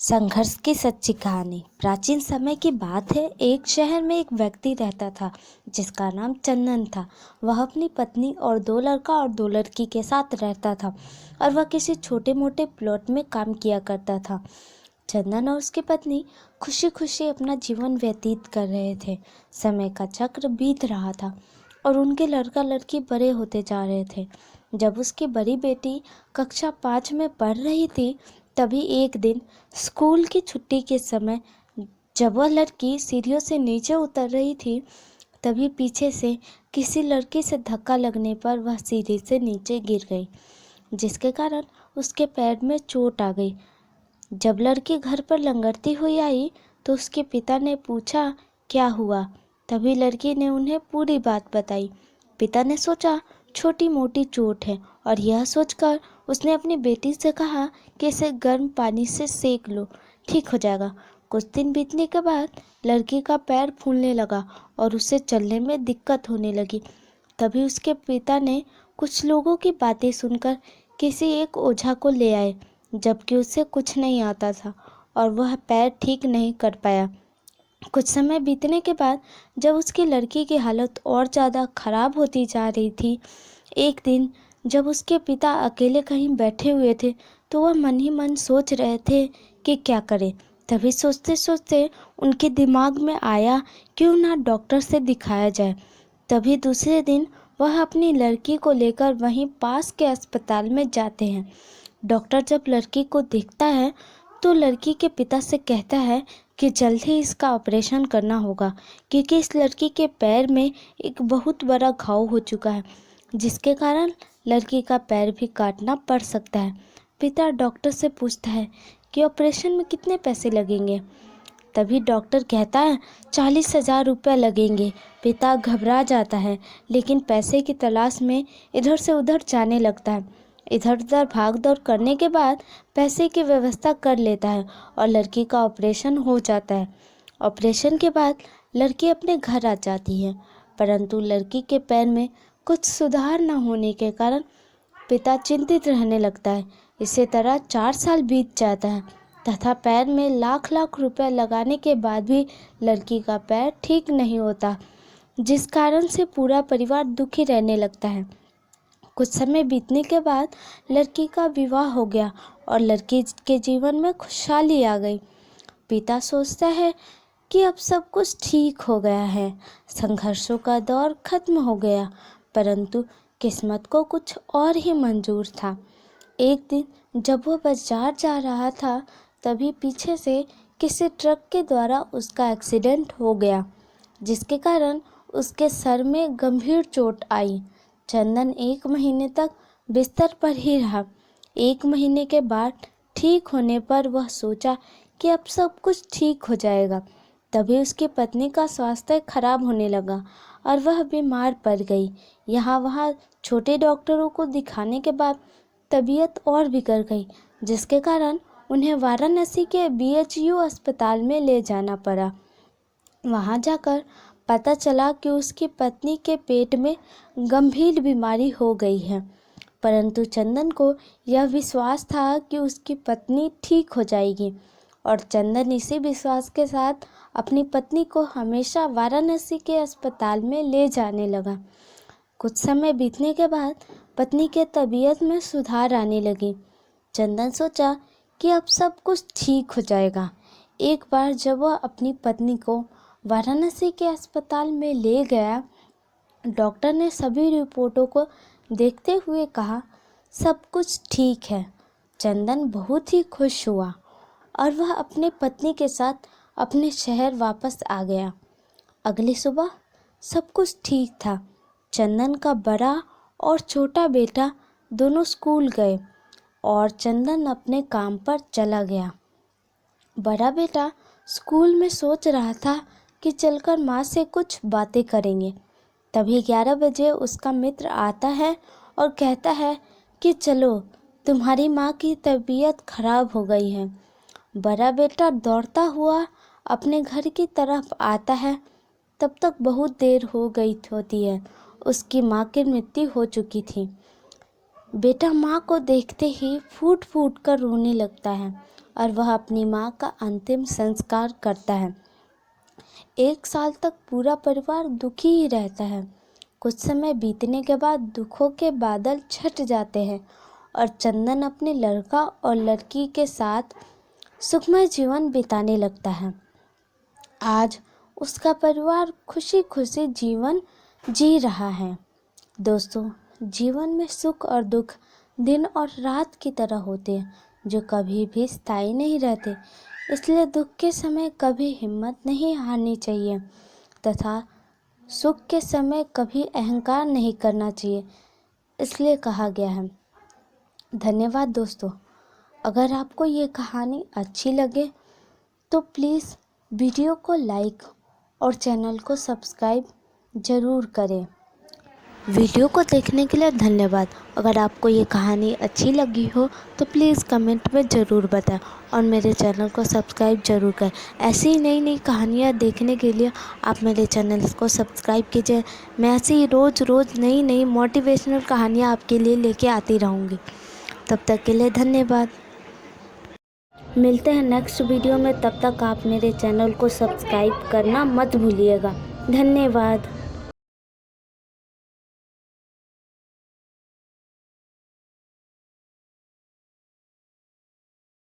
संघर्ष की सच्ची कहानी। प्राचीन समय की बात है। एक शहर में एक व्यक्ति रहता था जिसका नाम चंदन था। वह अपनी पत्नी और दो लड़का और दो लड़की के साथ रहता था और वह किसी छोटे मोटे प्लॉट में काम किया करता था। चंदन और उसकी पत्नी खुशी खुशी अपना जीवन व्यतीत कर रहे थे। समय का चक्र बीत रहा था और उनके लड़का लड़की बड़े होते जा रहे थे। जब उसकी बड़ी बेटी कक्षा 5 में पढ़ रही थी, तभी एक दिन स्कूल की छुट्टी के समय जब वह लड़की सीढ़ियों से नीचे उतर रही थी, तभी पीछे से किसी लड़की से धक्का लगने पर वह सीढ़ी से नीचे गिर गई, जिसके कारण उसके पैर में चोट आ गई। जब लड़की घर पर लंगड़ती हुई आई तो उसके पिता ने पूछा, क्या हुआ? तभी लड़की ने उन्हें पूरी बात बताई। पिता ने सोचा छोटी मोटी चोट है और यह सोचकर उसने अपनी बेटी से कहा कि इसे गर्म पानी से सेक लो, ठीक हो जाएगा। कुछ दिन बीतने के बाद लड़की का पैर फूलने लगा और उसे चलने में दिक्कत होने लगी। तभी उसके पिता ने कुछ लोगों की बातें सुनकर किसी एक ओझा को ले आए, जबकि उसे कुछ नहीं आता था और वह पैर ठीक नहीं कर पाया। कुछ समय बीतने के बाद जब उसकी लड़की की हालत और ज़्यादा खराब होती जा रही थी, एक दिन जब उसके पिता अकेले कहीं बैठे हुए थे तो वह मन ही मन सोच रहे थे कि क्या करें। तभी सोचते सोचते उनके दिमाग में आया क्यों ना डॉक्टर से दिखाया जाए। तभी दूसरे दिन वह अपनी लड़की को लेकर वहीं पास के अस्पताल में जाते हैं। डॉक्टर जब लड़की को देखता है तो लड़की के पिता से कहता है कि जल्द ही इसका ऑपरेशन करना होगा, क्योंकि इस लड़की के पैर में एक बहुत बड़ा घाव हो चुका है, जिसके कारण लड़की का पैर भी काटना पड़ सकता है। पिता डॉक्टर से पूछता है कि ऑपरेशन में कितने पैसे लगेंगे। तभी डॉक्टर कहता है 40,000 रुपये लगेंगे। पिता घबरा जाता है, लेकिन पैसे की तलाश में इधर से उधर जाने लगता है। इधर उधर भाग दौड़ करने के बाद पैसे की व्यवस्था कर लेता है और लड़की का ऑपरेशन हो जाता है। ऑपरेशन के बाद लड़की अपने घर आ जाती है, परंतु लड़की के पैर में कुछ सुधार न होने के कारण पिता चिंतित रहने लगता है। इसी तरह 4 साल बीत जाता है तथा पैर में लाख लाख रुपए लगाने के बाद भी लड़की का पैर ठीक नहीं होता, जिस कारण से पूरा परिवार दुखी रहने लगता है। कुछ समय बीतने के बाद लड़की का विवाह हो गया और लड़की के जीवन में खुशहाली आ गई। पिता सोचता है कि अब सब कुछ ठीक हो गया है, संघर्षों का दौर खत्म हो गया, परंतु किस्मत को कुछ और ही मंजूर था। एक दिन जब वह बाजार जा रहा था, तभी पीछे से किसी ट्रक के द्वारा उसका एक्सीडेंट हो गया, जिसके कारण उसके सर में गंभीर चोट आई। चंदन 1 महीने तक बिस्तर पर ही रहा। 1 महीने के बाद ठीक होने पर वह सोचा कि अब सब कुछ ठीक हो जाएगा। तभी उसकी पत्नी का स्वास्थ्य खराब होने लगा और वह बीमार पड़ गई। यहाँ वहाँ छोटे डॉक्टरों को दिखाने के बाद तबीयत और बिगड़ गई, जिसके कारण उन्हें वाराणसी के BHU अस्पताल में ले जाना पड़ा। वहां जाकर पता चला कि उसकी पत्नी के पेट में गंभीर बीमारी हो गई है, परंतु चंदन को यह विश्वास था कि उसकी पत्नी ठीक हो जाएगी और चंदन इसी विश्वास के साथ अपनी पत्नी को हमेशा वाराणसी के अस्पताल में ले जाने लगा। कुछ समय बीतने के बाद पत्नी के तबीयत में सुधार आने लगी। चंदन सोचा कि अब सब कुछ ठीक हो जाएगा। एक बार जब वह अपनी पत्नी को वाराणसी के अस्पताल में ले गया, डॉक्टर ने सभी रिपोर्टों को देखते हुए कहा, सब कुछ ठीक है। चंदन बहुत ही खुश हुआ और वह अपने पत्नी के साथ अपने शहर वापस आ गया। अगली सुबह सब कुछ ठीक था। चंदन का बड़ा और छोटा बेटा दोनों स्कूल गए और चंदन अपने काम पर चला गया। बड़ा बेटा स्कूल में सोच रहा था कि चलकर माँ से कुछ बातें करेंगे। तभी 11 बजे उसका मित्र आता है और कहता है कि चलो, तुम्हारी माँ की तबीयत खराब हो गई है। बड़ा बेटा दौड़ता हुआ अपने घर की तरफ आता है। तब तक बहुत देर हो गई होती है, उसकी माँ की मृत्यु हो चुकी थी। बेटा माँ को देखते ही फूट फूट कर रोने लगता है और वह अपनी माँ का अंतिम संस्कार करता है। 1 साल तक पूरा परिवार दुखी ही रहता है। कुछ समय बीतने के बाद दुखों के बादल छट जाते हैं और चंदन अपने लड़का और लड़की के साथ सुखमय जीवन बिताने लगता है। आज उसका परिवार खुशी खुशी जीवन जी रहा है। दोस्तों, जीवन में सुख और दुख दिन और रात की तरह होते हैं, जो कभी भी स्थायी नहीं रहते। इसलिए दुख के समय कभी हिम्मत नहीं हारनी चाहिए तथा सुख के समय कभी अहंकार नहीं करना चाहिए, इसलिए कहा गया है। धन्यवाद दोस्तों। अगर आपको ये कहानी अच्छी लगे तो प्लीज़ वीडियो को लाइक और चैनल को सब्सक्राइब ज़रूर करें। वीडियो को देखने के लिए धन्यवाद। अगर आपको ये कहानी अच्छी लगी हो तो प्लीज़ कमेंट में ज़रूर बताएं और मेरे चैनल को सब्सक्राइब ज़रूर करें। ऐसी ही नई नई कहानियाँ देखने के लिए आप मेरे चैनल को सब्सक्राइब कीजिए। मैं ऐसे ही रोज़ रोज़ नई नई मोटिवेशनल कहानियाँ आपके लिए लेके आती रहूँगी। तब तक के लिए धन्यवाद। मिलते हैं नेक्स्ट वीडियो में। तब तक आप मेरे चैनल को सब्सक्राइब करना मत भूलिएगा। धन्यवाद।